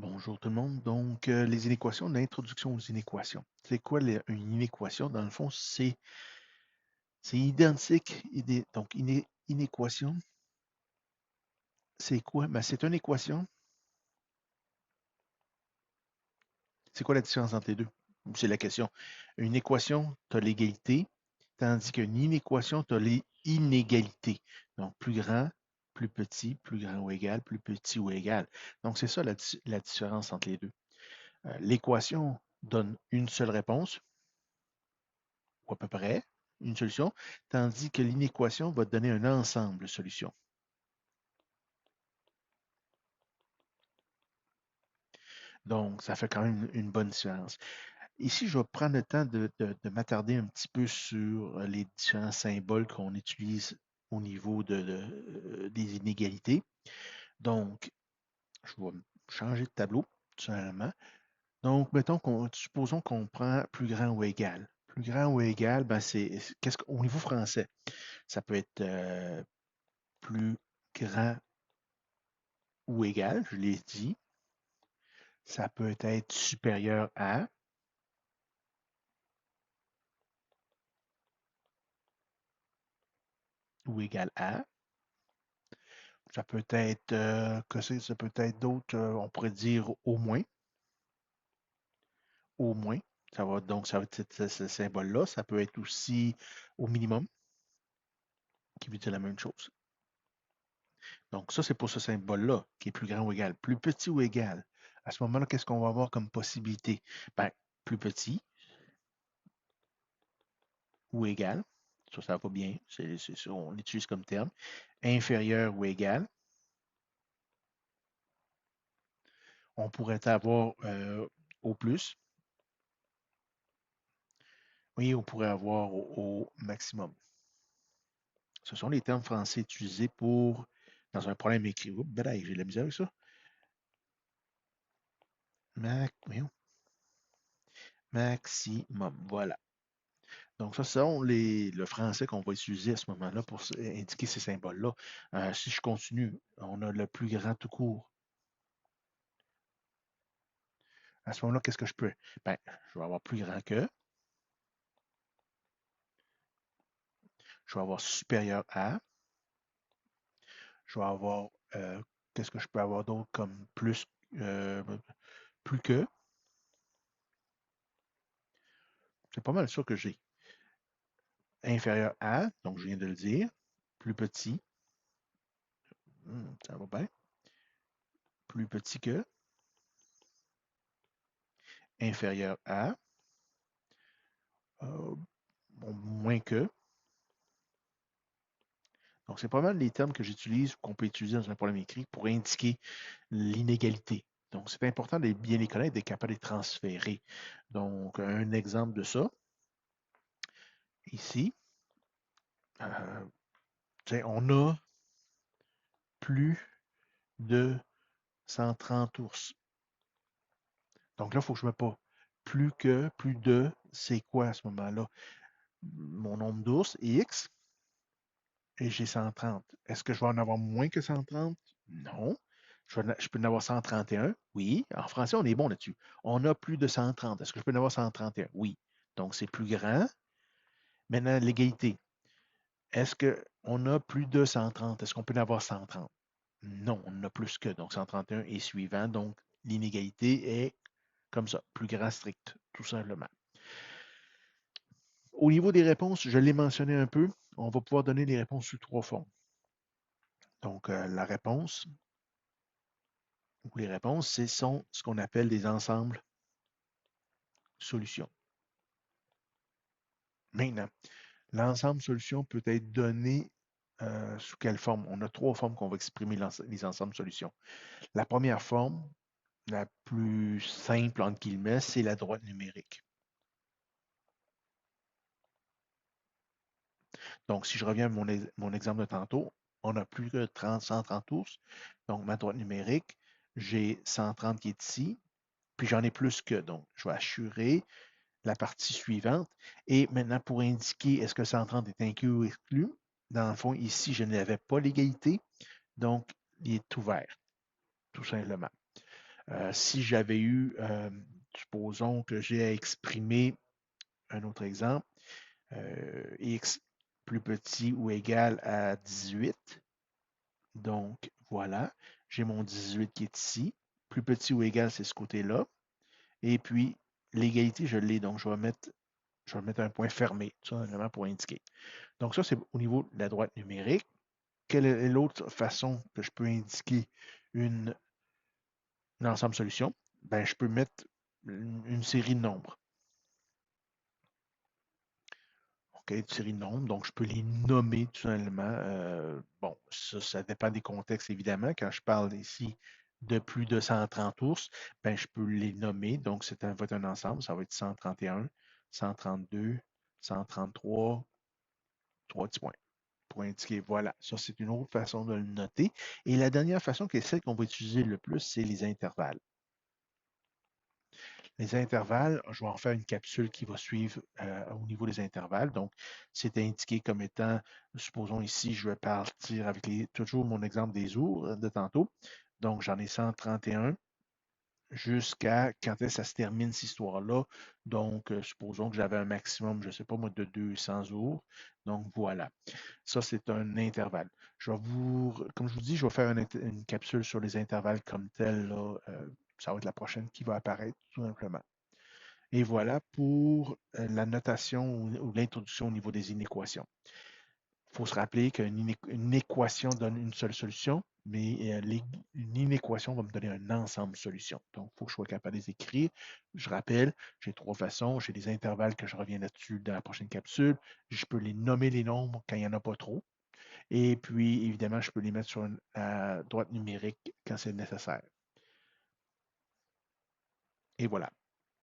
Bonjour tout le monde. Donc, les inéquations, l'introduction aux inéquations. C'est quoi une inéquation? Dans le fond, c'est identique. Donc, inéquation, c'est quoi? Ben, c'est une équation. C'est quoi la différence entre les deux? C'est la question. Une équation, tu as l'égalité, tandis qu'une inéquation, tu as les inégalités. Donc, plus grand, plus petit, plus grand ou égal, plus petit ou égal. Donc, c'est ça la différence entre les deux. L'équation donne une seule réponse, ou à peu près, une solution, tandis que l'inéquation va te donner un ensemble de solutions. Donc, ça fait quand même une bonne différence. Ici, je vais prendre le temps de m'attarder un petit peu sur les différents symboles qu'on utilise au niveau des inégalités. Donc, je vais changer de tableau, tout simplement. Donc, supposons qu'on prend plus grand ou égal. Plus grand ou égal, ben qu'est-ce qu'au niveau français, ça peut être plus grand ou égal, je l'ai dit. Ça peut être supérieur à ou égal à. Ça peut être, ça peut être d'autres, on pourrait dire au moins. Au moins. Ça va être ce symbole-là. Ça peut être aussi au minimum, qui veut dire la même chose. Donc, ça, c'est pour ce symbole-là, qui est plus grand ou égal. Plus petit ou égal. À ce moment-là, qu'est-ce qu'on va avoir comme possibilité? Ben, plus petit ou égal. Ça va bien. C'est ça, on l'utilise comme terme. Inférieur ou égal. On pourrait avoir au plus. Oui, on pourrait avoir au maximum. Ce sont les termes français utilisés dans un problème écrit. Oups, ben, j'ai de la misère avec ça. Voyons, maximum. Voilà. Donc, ça, ce sont le français qu'on va utiliser à ce moment-là pour indiquer ces symboles-là. Si je continue, on a le plus grand tout court. À ce moment-là, qu'est-ce que je peux? Ben, je vais avoir plus grand que. Je vais avoir supérieur à. Je vais avoir, qu'est-ce que je peux avoir d'autre comme euh, plus que. C'est pas mal ça que j'ai. Inférieur à, donc je viens de le dire. Plus petit, ça va bien. Plus petit que. Inférieur à. euh, moins que. Donc, c'est pas mal les termes que j'utilise, qu'on peut utiliser dans un problème écrit pour indiquer l'inégalité. Donc, c'est important de bien les connaître, d'être capable de les transférer. Donc, un exemple de ça, ici, euh, on a plus de 130 ours. Donc là, il faut que je me pas plus de, c'est quoi à ce moment-là? Mon nombre d'ours, X, et j'ai 130. Est-ce que je vais en avoir moins que 130? Non. Je peux en avoir 131? Oui. En français, on est bon là-dessus. On a plus de 130. Est-ce que je peux en avoir 131? Oui. Donc, c'est plus grand. Maintenant, l'égalité. Est-ce qu'on a plus de 130? Est-ce qu'on peut en avoir 130? Non, on en a plus que. Donc, 131 et suivant. Donc, l'inégalité est comme ça, plus grand strict, tout simplement. Au niveau des réponses, je l'ai mentionné un peu. On va pouvoir donner les réponses sous trois formes. Donc, la réponse, ou les réponses, sont ce qu'on appelle des ensembles solutions. Maintenant, l'ensemble solution peut être donné sous quelle forme? On a trois formes qu'on va exprimer les ensembles solutions. La première forme, la plus simple, entre guillemets, c'est la droite numérique. Donc, si je reviens à mon exemple de tantôt, on a plus que 130 ours. Donc, ma droite numérique, j'ai 130 qui est ici, puis j'en ai plus que. Donc, je vais assurer la partie suivante. Et maintenant, pour indiquer est-ce que 130 est inclus ou exclu, dans le fond, ici, je n'avais pas l'égalité, donc il est ouvert, tout simplement. Si j'avais eu, supposons que j'ai à exprimer un autre exemple, x plus petit ou égal à 18. Donc, voilà, j'ai mon 18 qui est ici. Plus petit ou égal, c'est ce côté-là. Et puis, l'égalité, je l'ai. Donc, je vais mettre un point fermé, tout simplement pour indiquer. Donc, ça, c'est au niveau de la droite numérique. Quelle est l'autre façon que je peux indiquer une, une ensemble solution? Ben, je peux mettre une série de nombres. OK, une série de nombres, donc je peux les nommer tout simplement. Bon, ça dépend des contextes, évidemment. Quand je parle ici de plus de 130 ours, ben, je peux les nommer. Donc, va être un ensemble. Ça va être 131, 132, 133, trois petits points pour indiquer, voilà, ça c'est une autre façon de le noter. Et la dernière façon, qui est celle qu'on va utiliser le plus, c'est les intervalles. Les intervalles, je vais en faire une capsule qui va suivre au niveau des intervalles. Donc, c'est indiqué comme étant, supposons ici, je vais partir avec toujours mon exemple des ours de tantôt. Donc, j'en ai 131 jusqu'à quand est-ce que ça se termine cette histoire-là. Donc, supposons que j'avais un maximum, je ne sais pas moi, de 200 ours. Donc, voilà. Ça, c'est un intervalle. Comme je vous dis, je vais faire une capsule sur les intervalles comme tel. Là, ça va être la prochaine qui va apparaître, tout simplement. Et voilà pour la notation ou l'introduction au niveau des inéquations. Il faut se rappeler qu'une équation donne une seule solution, mais une inéquation va me donner un ensemble de solutions. Donc, il faut que je sois capable de les écrire. Je rappelle, j'ai trois façons. J'ai des intervalles que je reviens là-dessus dans la prochaine capsule. Je peux les nommer les nombres quand il n'y en a pas trop. Et puis, évidemment, je peux les mettre sur la droite numérique quand c'est nécessaire. Et voilà.